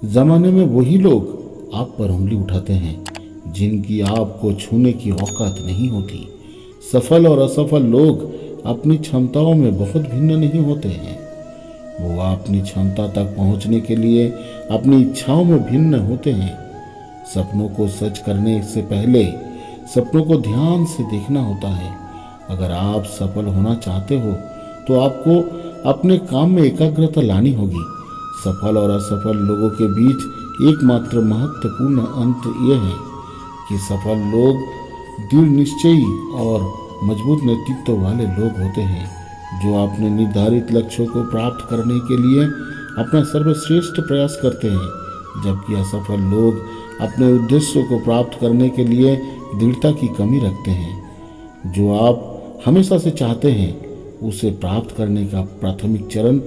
जमाने में वही लोग आप पर उंगली उठाते हैं जिनकी आपको छूने की औकात नहीं होती। सफल और असफल लोग अपनी क्षमताओं में बहुत भिन्न नहीं होते हैं। वो अपनी क्षमता तक पहुंचने के लिए अपनी इच्छाओं में भिन्न होते हैं। सपनों को सच करने से पहले सपनों को ध्यान से देखना होता है। अगर आप सफल होना चाहते हो तो आपको अपने काम में एकाग्रता लानी होगी। सफल और असफल लोगों के बीच एकमात्र महत्वपूर्ण अंतर यह है कि सफल लोग दृढ़ निश्चयी और मजबूत नेतृत्व वाले लोग होते हैं, जो अपने निर्धारित लक्ष्यों को प्राप्त करने के लिए अपना सर्वश्रेष्ठ प्रयास करते हैं, जबकि असफल लोग अपने उद्देश्यों को प्राप्त करने के लिए दृढ़ता की कमी रखते हैं। जो आप हमेशा से चाहते हैं उसे प्राप्त करने का प्राथमिक चरण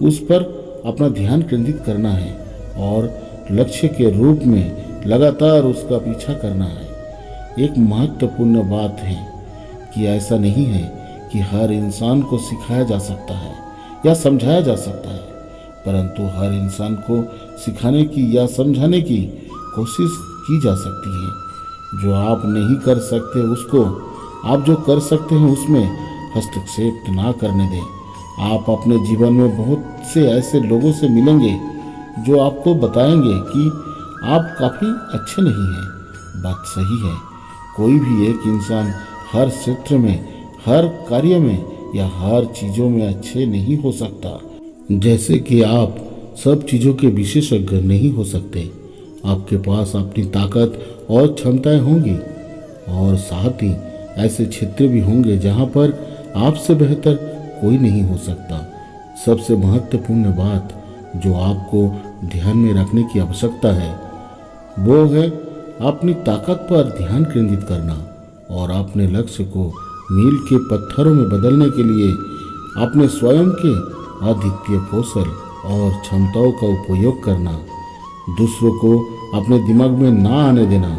उस पर अपना ध्यान केंद्रित करना है और लक्ष्य के रूप में लगातार उसका पीछा करना है। एक महत्वपूर्ण बात है कि ऐसा नहीं है कि हर इंसान को सिखाया जा सकता है या समझाया जा सकता है, परंतु हर इंसान को सिखाने की या समझाने की कोशिश की जा सकती है। जो आप नहीं कर सकते उसको आप जो कर सकते हैं उसमें हस्तक्षेप ना करने दें। आप अपने जीवन में बहुत से ऐसे लोगों से मिलेंगे जो आपको बताएंगे कि आप काफ़ी अच्छे नहीं हैं। बात सही है, कोई भी एक इंसान हर क्षेत्र में, हर कार्य में या हर चीज़ों में अच्छे नहीं हो सकता। जैसे कि आप सब चीज़ों के विशेषज्ञ नहीं हो सकते। आपके पास अपनी ताकत और क्षमताएं होंगी और साथ ही ऐसे क्षेत्र भी होंगे जहां पर आपसे बेहतर कोई नहीं हो सकता। सबसे महत्वपूर्ण बात जो आपको ध्यान में रखने की आवश्यकता है वो है अपनी ताकत पर ध्यान केंद्रित करना और अपने लक्ष्य को मील के पत्थरों में बदलने के लिए अपने स्वयं के अद्वितीय कौशल और क्षमताओं का उपयोग करना। दूसरों को अपने दिमाग में ना आने देना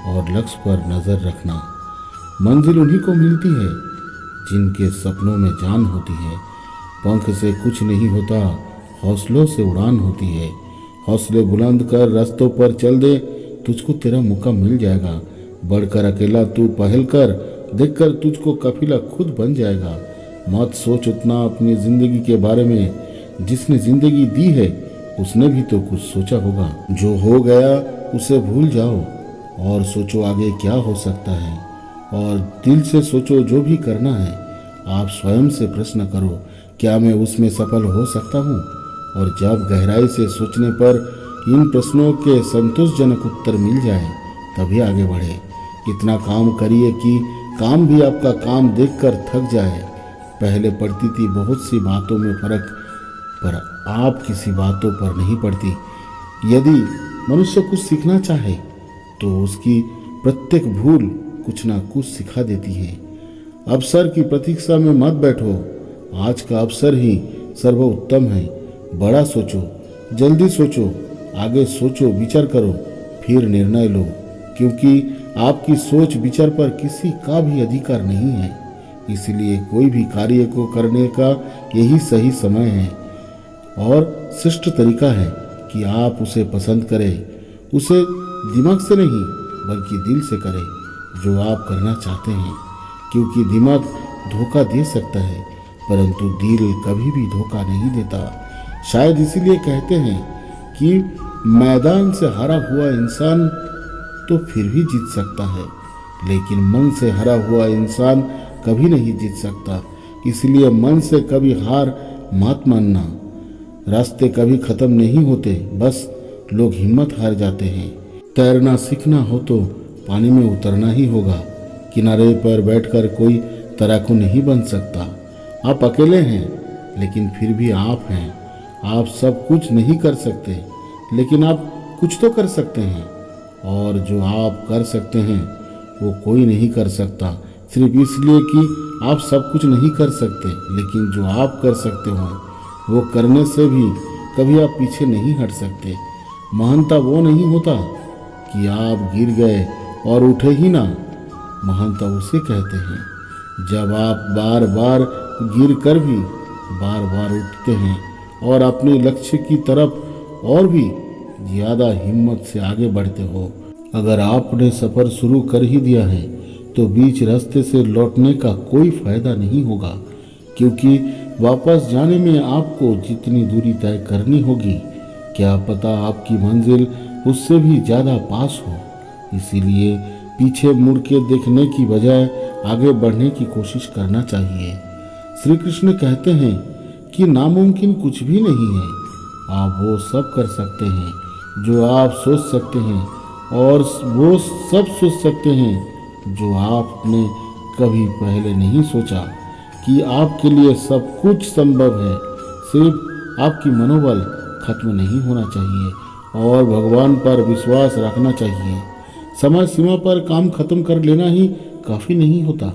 और लक्ष्य पर नज़र रखना। मंजिल उन्हीं को मिलती है जिनके सपनों में जान होती है। पंख से कुछ नहीं होता, हौसलों से उड़ान होती है। हौसले बुलंद कर रास्तों पर चल दे, तुझको तेरा मौका मिल जाएगा। बढ़कर अकेला तू पहल कर, देखकर तुझको काफिला खुद बन जाएगा। मत सोच उतना अपनी जिंदगी के बारे में, जिसने जिंदगी दी है उसने भी तो कुछ सोचा होगा। जो हो गया उसे भूल जाओ और सोचो आगे क्या हो सकता है, और दिल से सोचो जो भी करना है। आप स्वयं से प्रश्न करो, क्या मैं उसमें सफल हो सकता हूँ? और जब गहराई से सोचने पर इन प्रश्नों के संतोषजनक उत्तर मिल जाए तभी आगे बढ़े। इतना काम करिए कि काम भी आपका काम देखकर थक जाए। पहले पड़ती थी बहुत सी बातों में फर्क, पर आप किसी बातों पर नहीं पड़ती। यदि मनुष्य कुछ सीखना चाहे तो उसकी प्रत्येक भूल कुछ ना कुछ सिखा देती है। अवसर की प्रतीक्षा में मत बैठो, आज का अवसर ही सर्वोत्तम है। बड़ा सोचो, जल्दी सोचो, आगे सोचो, विचार करो, फिर निर्णय लो, क्योंकि आपकी सोच विचार पर किसी का भी अधिकार नहीं है। इसलिए कोई भी कार्य को करने का यही सही समय है और श्रेष्ठ तरीका है कि आप उसे पसंद करें। उसे दिमाग से नहीं बल्कि दिल से करें जो आप करना चाहते हैं, क्योंकि दिमाग धोखा दे सकता है परंतु दिल कभी भी धोखा नहीं देता। शायद इसीलिए कहते हैं कि मैदान से हारा हुआ इंसान तो फिर भी जीत सकता है, लेकिन मन से हारा हुआ इंसान कभी नहीं जीत सकता। इसलिए मन से कभी हार मत मानना। रास्ते कभी खत्म नहीं होते, बस लोग हिम्मत हार जाते हैं। तैरना सीखना हो तो पानी में उतरना ही होगा। किनारे पर बैठकर कोई तैराकू नहीं बन सकता। आप अकेले हैं लेकिन फिर भी आप हैं। आप सब कुछ नहीं कर सकते लेकिन आप कुछ तो कर सकते हैं, और जो आप कर सकते हैं वो कोई नहीं कर सकता, सिर्फ इसलिए कि आप सब कुछ नहीं कर सकते। लेकिन जो आप कर सकते हो वो करने से भी कभी आप पीछे नहीं हट सकते। महानता वो नहीं होता कि आप गिर गए और उठे ही ना। महानता उसे कहते हैं जब आप बार बार गिर कर भी बार बार उठते हैं और अपने लक्ष्य की तरफ और भी ज़्यादा हिम्मत से आगे बढ़ते हो। अगर आपने सफ़र शुरू कर ही दिया है तो बीच रास्ते से लौटने का कोई फायदा नहीं होगा, क्योंकि वापस जाने में आपको जितनी दूरी तय करनी होगी, क्या पता आपकी मंजिल उससे भी ज़्यादा पास हो। इसीलिए पीछे मुड़ के देखने की बजाय आगे बढ़ने की कोशिश करना चाहिए। श्री कृष्ण कहते हैं कि नामुमकिन कुछ भी नहीं है। आप वो सब कर सकते हैं जो आप सोच सकते हैं, और वो सब सोच सकते हैं जो आपने कभी पहले नहीं सोचा। कि आपके लिए सब कुछ संभव है। सिर्फ आपकी मनोबल खत्म नहीं होना चाहिए और भगवान पर विश्वास रखना चाहिए। समय सीमा पर काम खत्म कर लेना ही काफ़ी नहीं होता,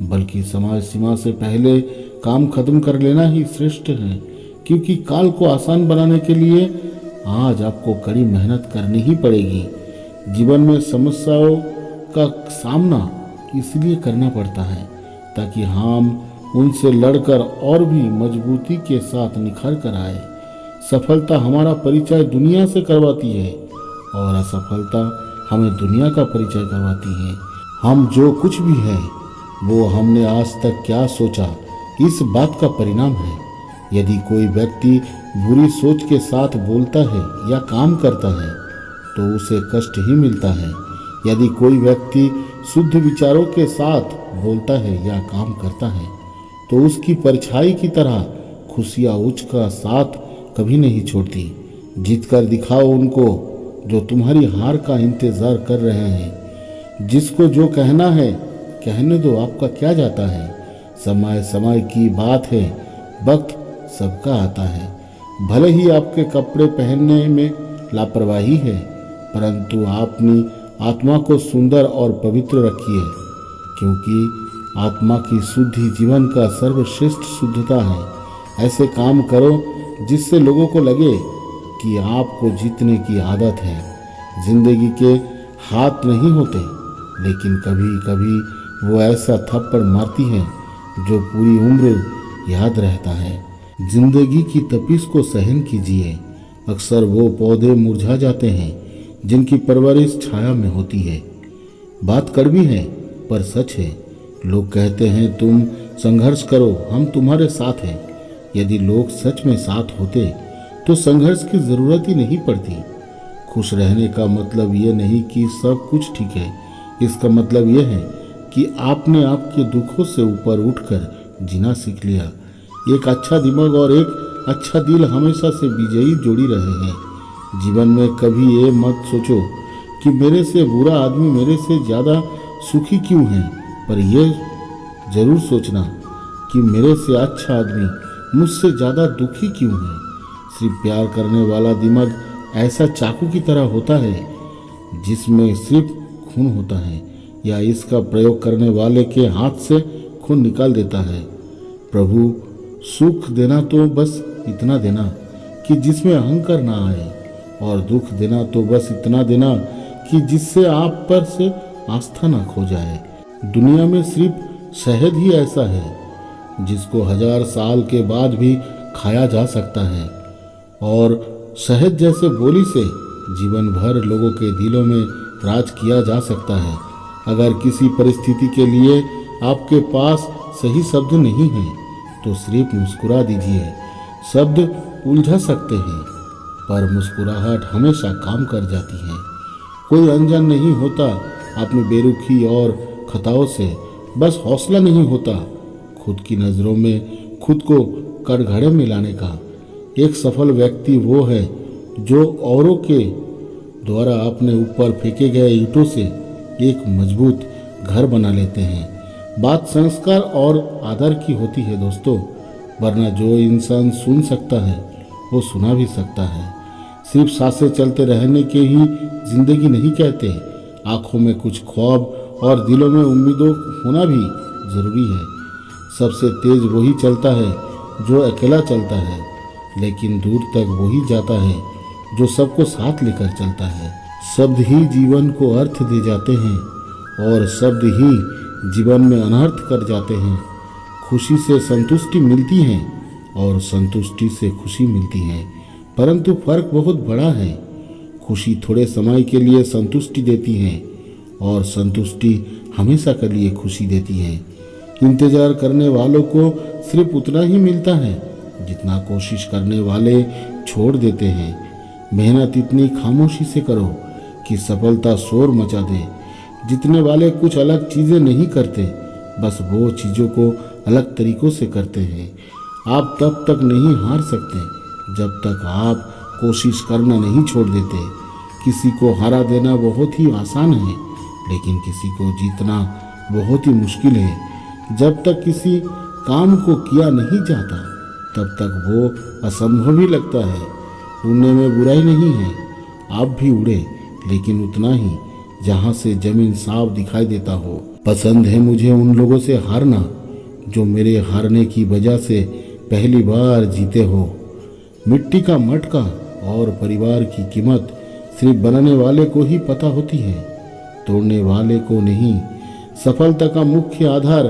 बल्कि समय सीमा से पहले काम खत्म कर लेना ही श्रेष्ठ है। क्योंकि काल को आसान बनाने के लिए आज आपको कड़ी मेहनत करनी ही पड़ेगी। जीवन में समस्याओं का सामना इसलिए करना पड़ता है ताकि हम उनसे लड़कर और भी मजबूती के साथ निखर कर आए। सफलता हमारा परिचय दुनिया से करवाती है और असफलता हमें दुनिया का परिचय करवाती है। हम जो कुछ भी है वो हमने आज तक क्या सोचा, इस बात का परिणाम है। यदि कोई व्यक्ति बुरी सोच के साथ बोलता है या काम करता है तो उसे कष्ट ही मिलता है। यदि कोई व्यक्ति शुद्ध विचारों के साथ बोलता है या काम करता है तो उसकी परछाई की तरह खुशियाँ उसका साथ कभी नहीं छोड़ती। जीत कर दिखाओ उनको जो तुम्हारी हार का इंतज़ार कर रहे हैं। जिसको जो कहना है कहने दो, आपका क्या जाता है। समय समय की बात है, वक्त सबका आता है। भले ही आपके कपड़े पहनने में लापरवाही है, परंतु अपनी आत्मा को सुंदर और पवित्र रखिए, क्योंकि आत्मा की शुद्धि जीवन का सर्वश्रेष्ठ शुद्धता है। ऐसे काम करो जिससे लोगों को लगे कि आपको जीतने की आदत है। जिंदगी के हाथ नहीं होते, लेकिन कभी कभी वो ऐसा थप्पड़ मारती है जो पूरी उम्र याद रहता है। जिंदगी की तपिश को सहन कीजिए। अक्सर वो पौधे मुरझा जाते हैं जिनकी परवरिश छाया में होती है। बात कड़वी है पर सच है। लोग कहते हैं तुम संघर्ष करो, हम तुम्हारे साथ हैं। यदि लोग सच में साथ होते तो संघर्ष की जरूरत ही नहीं पड़ती। खुश रहने का मतलब ये नहीं कि सब कुछ ठीक है। इसका मतलब यह है कि आपने आपके दुखों से ऊपर उठकर जीना सीख लिया। एक अच्छा दिमाग और एक अच्छा दिल हमेशा से विजयी जोड़ी रहे हैं। जीवन में कभी ये मत सोचो कि मेरे से बुरा आदमी मेरे से ज़्यादा सुखी क्यों है, पर यह जरूर सोचना कि मेरे से अच्छा आदमी मुझसे ज़्यादा दुखी क्यों है। सिर्फ प्यार करने वाला दिमाग ऐसा चाकू की तरह होता है जिसमें सिर्फ खून होता है, या इसका प्रयोग करने वाले के हाथ से खून निकाल देता है। प्रभु, सुख देना तो बस इतना देना कि जिसमें अहंकार ना आए, और दुख देना तो बस इतना देना कि जिससे आप पर से आस्था ना खो जाए। दुनिया में सिर्फ शहद ही ऐसा है जिसको 1000 साल के बाद भी खाया जा सकता है, और शहद जैसे बोली से जीवन भर लोगों के दिलों में राज किया जा सकता है। अगर किसी परिस्थिति के लिए आपके पास सही शब्द नहीं है तो सिर्फ मुस्कुरा दीजिए। शब्द उलझा सकते हैं पर मुस्कुराहट हमेशा काम कर जाती है। कोई अनजान नहीं होता अपनी बेरुखी और खताओं से, बस हौसला नहीं होता खुद की नज़रों में खुद को कटघरे में लाने का। एक सफल व्यक्ति वो है जो औरों के द्वारा अपने ऊपर फेंके गए ईंटों से एक मजबूत घर बना लेते हैं। बात संस्कार और आदर की होती है दोस्तों, वरना जो इंसान सुन सकता है वो सुना भी सकता है। सिर्फ सांसें चलते रहने के ही जिंदगी नहीं कहते। आंखों में कुछ ख्वाब और दिलों में उम्मीदों होना भी ज़रूरी है। सबसे तेज वही चलता है जो अकेला चलता है, लेकिन दूर तक वही जाता है जो सबको साथ लेकर चलता है। शब्द ही जीवन को अर्थ दे जाते हैं और शब्द ही जीवन में अनर्थ कर जाते हैं। खुशी से संतुष्टि मिलती है और संतुष्टि से खुशी मिलती है, परंतु फर्क बहुत बड़ा है। खुशी थोड़े समय के लिए संतुष्टि देती है और संतुष्टि हमेशा के लिए खुशी देती है। इंतजार करने वालों को सिर्फ उतना ही मिलता है जितना कोशिश करने वाले छोड़ देते हैं। मेहनत इतनी खामोशी से करो कि सफलता शोर मचा दे। जीतने वाले कुछ अलग चीज़ें नहीं करते, बस वो चीज़ों को अलग तरीक़ों से करते हैं। आप तब तक नहीं हार सकते जब तक आप कोशिश करना नहीं छोड़ देते। किसी को हरा देना बहुत ही आसान है, लेकिन किसी को जीतना बहुत ही मुश्किल है। जब तक किसी काम को किया नहीं जाता तब तक वो असंभव ही लगता है। उड़ने में बुराई नहीं है, आप भी उड़े, लेकिन उतना ही जहाँ से जमीन साफ दिखाई देता हो। पसंद है मुझे उन लोगों से हारना जो मेरे हारने की वजह से पहली बार जीते हो। मिट्टी का मटका और परिवार की कीमत सिर्फ बनाने वाले को ही पता होती है, तोड़ने वाले को नहीं। सफलता का मुख्य आधार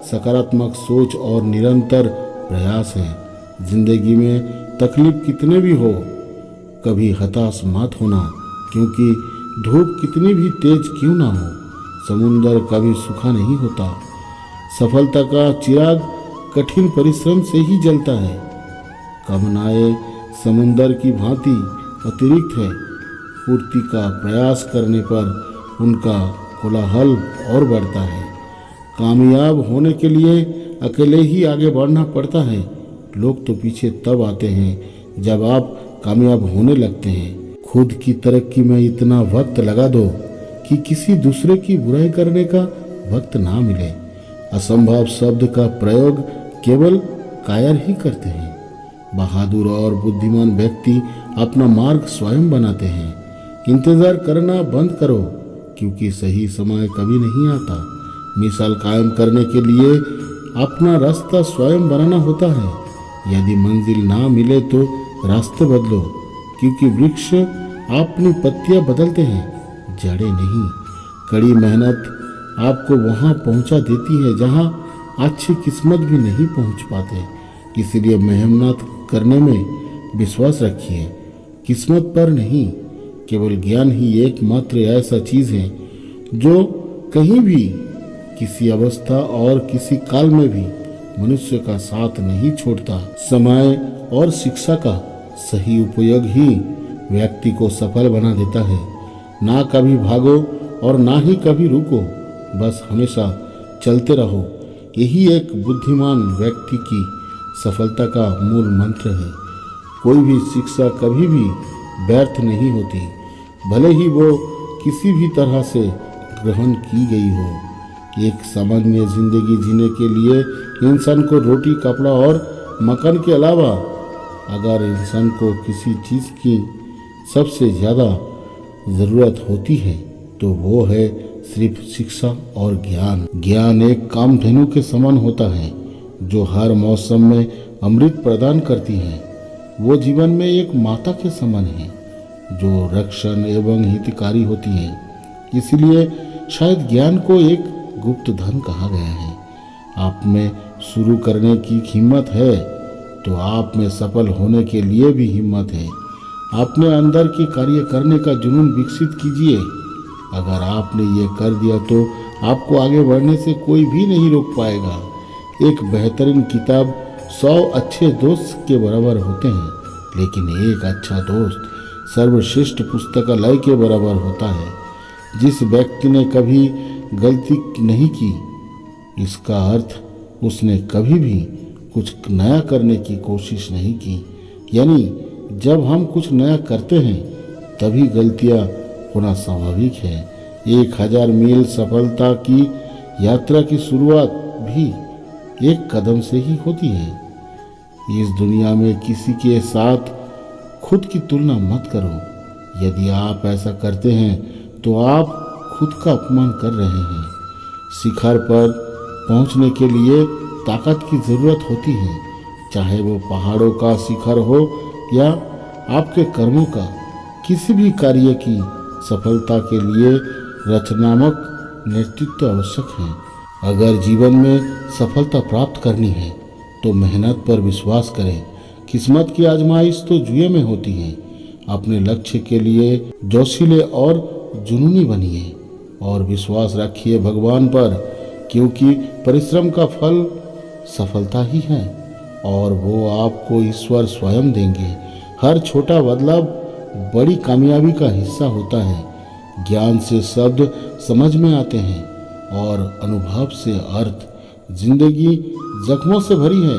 सकारात्मक सोच और निरंतर प्रयास है। जिंदगी में तकलीफ कितने भी हो, कभी हताश मत होना, क्योंकि धूप कितनी भी तेज क्यों ना हो, समुंदर कभी सूखा नहीं होता। सफलता का चिराग कठिन परिश्रम से ही जलता है। कामनाएं समुंदर की भांति अतिरिक्त है, पूर्ति का प्रयास करने पर उनका कोलाहल और बढ़ता है। कामयाब होने के लिए अकेले ही आगे बढ़ना पड़ता है। लोग तो पीछे तब आते हैं जब आप कामयाब होने लगते हैं। खुद की तरक्की में इतना वक्त लगा दो कि किसी दूसरे की बुराई करने का वक्त ना मिले। असंभव शब्द का प्रयोग केवल कायर ही करते हैं। बहादुर और बुद्धिमान व्यक्ति अपना मार्ग स्वयं बनाते हैं। इंतजार करना बंद करो, क्योंकि सही समय कभी नहीं आता। मिसाल कायम करने के लिए अपना रास्ता स्वयं बनाना होता है। यदि मंजिल ना मिले तो रास्ते बदलो, क्योंकि वृक्ष अपनी पत्तियां बदलते हैं, जड़ें नहीं। कड़ी मेहनत आपको वहां पहुंचा देती है जहां अच्छी किस्मत भी नहीं पहुंच पाते। इसलिए मेहनत करने में विश्वास रखिए, किस्मत पर नहीं। केवल ज्ञान ही एकमात्र ऐसा चीज है जो कहीं भी, किसी अवस्था और किसी काल में भी मनुष्य का साथ नहीं छोड़ता। समय और शिक्षा का सही उपयोग ही व्यक्ति को सफल बना देता है। ना कभी भागो और ना ही कभी रुको, बस हमेशा चलते रहो। यही एक बुद्धिमान व्यक्ति की सफलता का मूल मंत्र है। कोई भी शिक्षा कभी भी व्यर्थ नहीं होती, भले ही वो किसी भी तरह से ग्रहण की गई हो। एक सामान्य जिंदगी जीने के लिए इंसान को रोटी, कपड़ा और मकान के अलावा अगर इंसान को किसी चीज़ की सबसे ज़्यादा ज़रूरत होती है तो वो है सिर्फ शिक्षा और ज्ञान। ज्ञान एक कामधेनु के समान होता है जो हर मौसम में अमृत प्रदान करती है। वो जीवन में एक माता के समान है जो रक्षण एवं हितकारी होती है। इसलिए शायद ज्ञान को एक गुप्त धन कहा गया है। आप में शुरू करने की हिम्मत है तो आप में सफल होने के लिए भी हिम्मत है। अपने अंदर की कार्य करने का जुनून विकसित कीजिए। अगर आपने ये कर दिया तो आपको आगे बढ़ने से कोई भी नहीं रोक पाएगा। एक बेहतरीन किताब 100 अच्छे दोस्त के बराबर होते हैं, लेकिन एक अच्छा दोस्त सर्वश्रेष्ठ पुस्तकालय के बराबर होता है। जिस व्यक्ति ने कभी गलती नहीं की, इसका अर्थ उसने कभी भी कुछ नया करने की कोशिश नहीं की। यानी जब हम कुछ नया करते हैं तभी गलतियां होना स्वाभाविक है। 1000 मील सफलता की यात्रा की शुरुआत भी एक कदम से ही होती है। इस दुनिया में किसी के साथ खुद की तुलना मत करो। यदि आप ऐसा करते हैं तो आप खुद का अपमान कर रहे हैं। शिखर पर पहुंचने के लिए ताकत की ज़रूरत होती है, चाहे वो पहाड़ों का शिखर हो या आपके कर्मों का। किसी भी कार्य की सफलता के लिए रचनात्मक नेतृत्व आवश्यक है। अगर जीवन में सफलता प्राप्त करनी है तो मेहनत पर विश्वास करें। किस्मत की आजमाइश तो जुए में होती है अपने लक्ष्य के लिए जोशीले और जुनूनी बनिए और विश्वास रखिए भगवान पर, क्योंकि परिश्रम का फल सफलता ही है और वो आपको ईश्वर स्वयं देंगे। हर छोटा बदलाव बड़ी कामयाबी का हिस्सा होता है। ज्ञान से शब्द समझ में आते हैं और अनुभव से अर्थ। जिंदगी जख्मों से भरी है,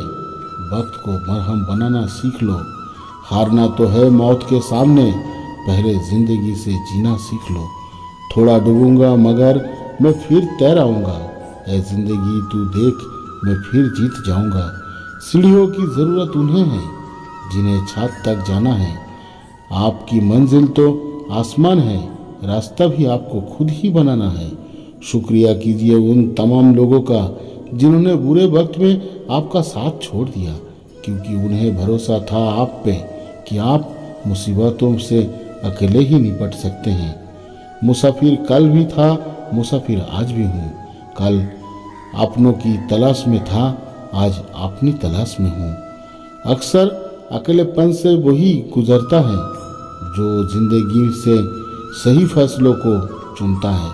वक्त को मरहम बनाना सीख लो। हारना तो है मौत के सामने, पहले जिंदगी से जीना सीख लो। थोड़ा डूबूंगा मगर मैं फिर तैर आऊंगा, ऐ जिंदगी तू देख मैं फिर जीत जाऊंगा। सीढ़ियों की जरूरत उन्हें है जिन्हें छत तक जाना है। आपकी मंजिल तो आसमान है, रास्ता भी आपको खुद ही बनाना है। शुक्रिया कीजिए उन तमाम लोगों का जिन्होंने बुरे वक्त में आपका साथ छोड़ दिया, क्योंकि उन्हें भरोसा था आप पे कि आप मुसीबतों से अकेले ही निपट सकते हैं। मुसाफिर कल भी था, मुसाफिर आज भी हूँ। कल अपनों की तलाश में था, आज अपनी तलाश में हूँ। अक्सर अकेलेपन से वही गुजरता है जो जिंदगी से सही फैसलों को चुनता है।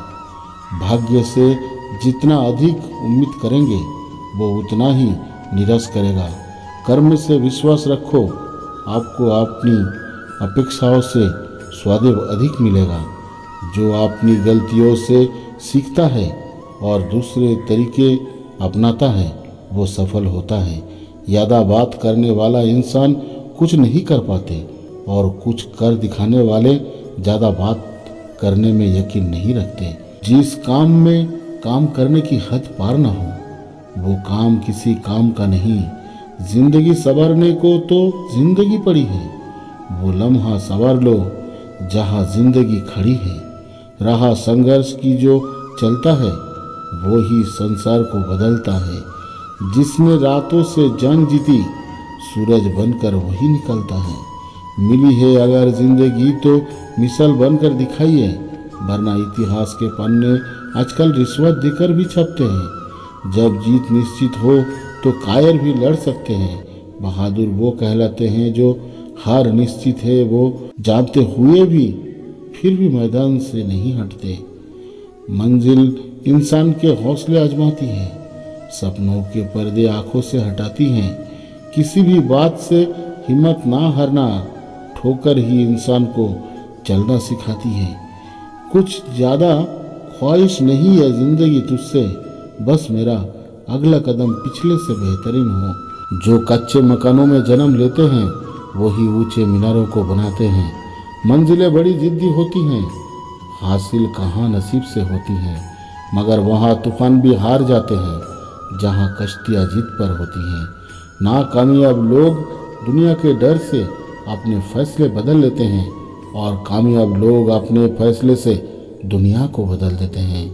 भाग्य से जितना अधिक उम्मीद करेंगे वो उतना ही निराश करेगा। कर्म से विश्वास रखो, आपको अपनी अपेक्षाओं से स्वादेव अधिक मिलेगा। जो अपनी गलतियों से सीखता है और दूसरे तरीके अपनाता है वो सफल होता है। यादाबाद करने वाला इंसान कुछ नहीं कर पाते और कुछ कर दिखाने वाले ज़्यादा बात करने में यकीन नहीं रखते। जिस काम में काम करने की हद पार ना हो वो काम किसी काम का नहीं। जिंदगी संवारने को तो जिंदगी पड़ी है, वो लम्हा संवार लो जहाँ जिंदगी खड़ी है। राह संघर्ष की जो चलता है वो ही संसार को बदलता है। जिसने रातों से जंग जीती सूरज बनकर वही निकलता है। मिली है अगर जिंदगी तो मिसाल बनकर दिखाइए, वरना इतिहास के पन्ने आजकल रिश्वत देकर भी छपते हैं। जब जीत निश्चित हो तो कायर भी लड़ सकते हैं। बहादुर वो कहलाते हैं जो हार निश्चित है वो जानते हुए भी फिर भी मैदान से नहीं हटते। मंजिल इंसान के हौसले आजमाती है, सपनों के पर्दे आंखों से हटाती हैं। किसी भी बात से हिम्मत ना हारना, ठोकर ही इंसान को चलना सिखाती है। कुछ ज़्यादा ख्वाहिश नहीं है जिंदगी तुझसे, बस मेरा अगला कदम पिछले से बेहतरीन हो। जो कच्चे मकानों में जन्म लेते हैं वही ऊंचे मीनारों को बनाते हैं। मंजिलें बड़ी जिद्दी होती हैं, हासिल कहाँ नसीब से होती हैं, मगर वहाँ तूफान भी हार जाते हैं जहाँ कश्तियाँ जीत पर होती हैं। नाकामयाब लोग दुनिया के डर से अपने फैसले बदल लेते हैं और कामयाब लोग अपने फैसले से दुनिया को बदल देते हैं।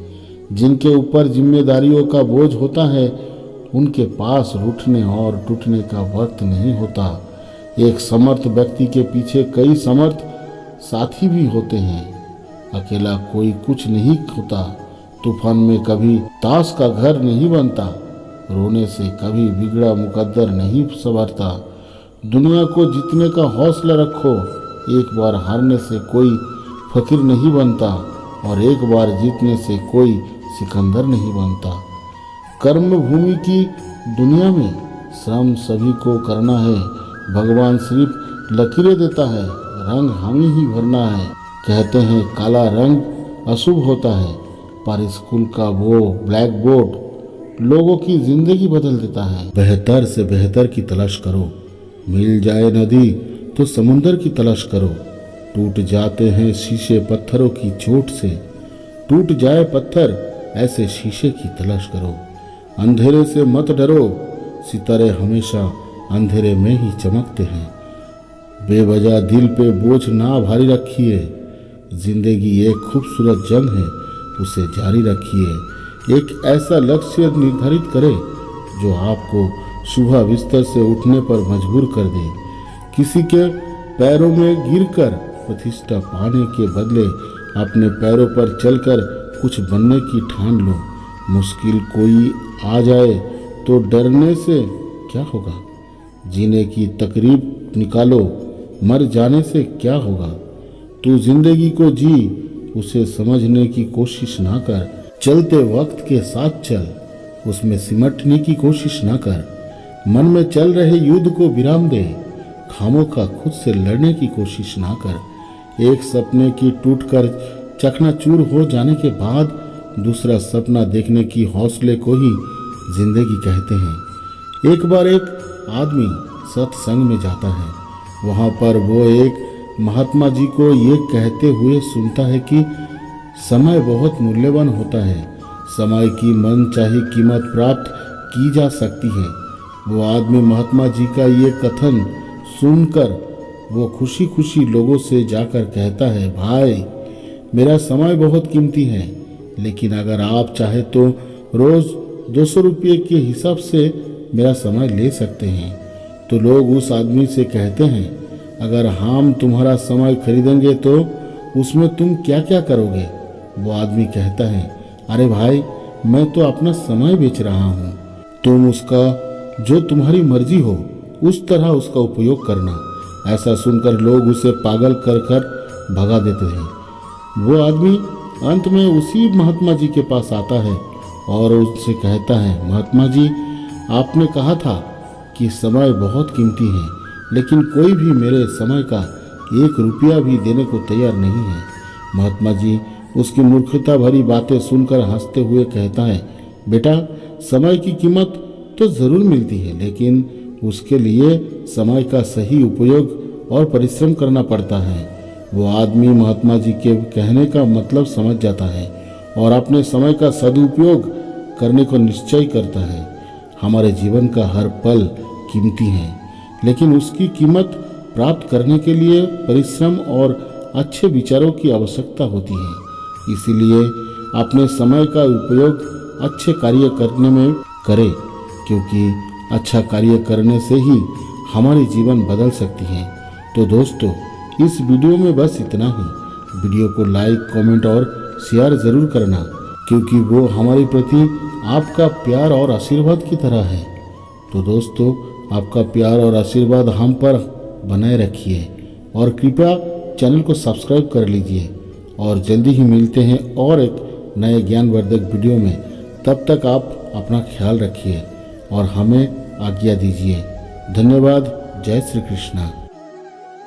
जिनके ऊपर जिम्मेदारियों का बोझ होता है उनके पास रूठने और टूटने का वक्त नहीं होता। एक समर्थ व्यक्ति के पीछे कई समर्थ साथी भी होते हैं। अकेला कोई कुछ नहीं होता। तूफान में कभी ताश का घर नहीं बनता, रोने से कभी बिगड़ा मुकद्दर नहीं संवरता। दुनिया को जीतने का हौसला रखो, एक बार हारने से कोई फकीर नहीं बनता और एक बार जीतने से कोई सिकंदर नहीं बनता। कर्म भूमि की दुनिया में श्रम सभी को करना है। भगवान सिर्फ लकीरें देता है, रंग हमें ही भरना है। कहते हैं काला रंग अशुभ होता है, पर स्कूल का वो ब्लैक बोर्ड लोगों की जिंदगी बदल देता है। बेहतर से बेहतर की तलाश करो, मिल जाए नदी तो समुंदर की तलाश करो। टूट जाते हैं शीशे पत्थरों की चोट से, टूट जाए पत्थर ऐसे शीशे की तलाश करो। अंधेरे से मत डरो, सितारे हमेशा अंधेरे में ही चमकते हैं। बेवजह दिल पे बोझ ना भारी रखिए, जिंदगी एक खूबसूरत जंग है, उसे जारी रखिए। एक ऐसा लक्ष्य निर्धारित करें जो आपको सुबह बिस्तर से उठने पर मजबूर कर दे। किसी के पैरों में गिरकर प्रतिष्ठा पाने के बदले अपने पैरों पर चलकर कुछ बनने की ठान लो। मुश्किल कोई आ जाए तो डरने से क्या होगा, जीने की तकरीब निकालो। मर जाने से क्या होगा। तू जिंदगी को जी, उसे समझने की कोशिश ना कर। चलते वक्त के साथ चल, उसमें सिमटने की कोशिश ना कर। मन में चल रहे युद्ध को विराम दे, खामोखा खुद से लड़ने की कोशिश ना कर। एक सपने की टूटकर चकनाचूर हो जाने के बाद दूसरा सपना देखने की हौसले को ही जिंदगी कहते हैं। एक बार एक आदमी सत्संग में जाता है। वहाँ पर वो एक महात्मा जी को ये कहते हुए सुनता है कि समय बहुत मूल्यवान होता है, समय की मन चाहे कीमत प्राप्त की जा सकती है। वो आदमी महात्मा जी का ये कथन सुनकर वो खुशी खुशी लोगों से जाकर कहता है, भाई मेरा समय बहुत कीमती है, लेकिन अगर आप चाहे तो रोज़ 200 रुपये के हिसाब से मेरा समय ले सकते हैं। तो लोग उस आदमी से कहते हैं, अगर हम तुम्हारा समय खरीदेंगे तो उसमें तुम क्या क्या करोगे। वो आदमी कहता है, अरे भाई मैं तो अपना समय बेच रहा हूँ, तुम उसका जो तुम्हारी मर्जी हो उस तरह उसका उपयोग करना। ऐसा सुनकर लोग उसे पागल कर कर भगा देते हैं। वो आदमी अंत में उसी महात्मा जी के पास आता है और उससे कहता है, महात्मा जी आपने कहा था कि समय बहुत कीमती है, लेकिन कोई भी मेरे समय का 1 रुपया भी देने को तैयार नहीं है। महात्मा जी उसकी मूर्खता भरी बातें सुनकर हंसते हुए कहता है, बेटा समय की कीमत तो ज़रूर मिलती है, लेकिन उसके लिए समय का सही उपयोग और परिश्रम करना पड़ता है। वो आदमी महात्मा जी के कहने का मतलब समझ जाता है और अपने समय का सदुपयोग करने को निश्चय करता है। हमारे जीवन का हर पल कीमती है, लेकिन उसकी कीमत प्राप्त करने के लिए परिश्रम और अच्छे विचारों की आवश्यकता होती है। इसीलिए अपने समय का उपयोग अच्छे कार्य करने में करें, क्योंकि अच्छा कार्य करने से ही हमारी जीवन बदल सकती है। तो दोस्तों इस वीडियो में बस इतना ही। वीडियो को लाइक, कमेंट और शेयर ज़रूर करना, क्योंकि वो हमारे प्रति आपका प्यार और आशीर्वाद की तरह है। तो दोस्तों आपका प्यार और आशीर्वाद हम पर बनाए रखिए और कृपया चैनल को सब्सक्राइब कर लीजिए। और जल्दी ही मिलते हैं और एक नए ज्ञानवर्धक वीडियो में। तब तक आप अपना ख्याल रखिए और हमें आज्ञा दीजिए। धन्यवाद। जय श्री कृष्णा।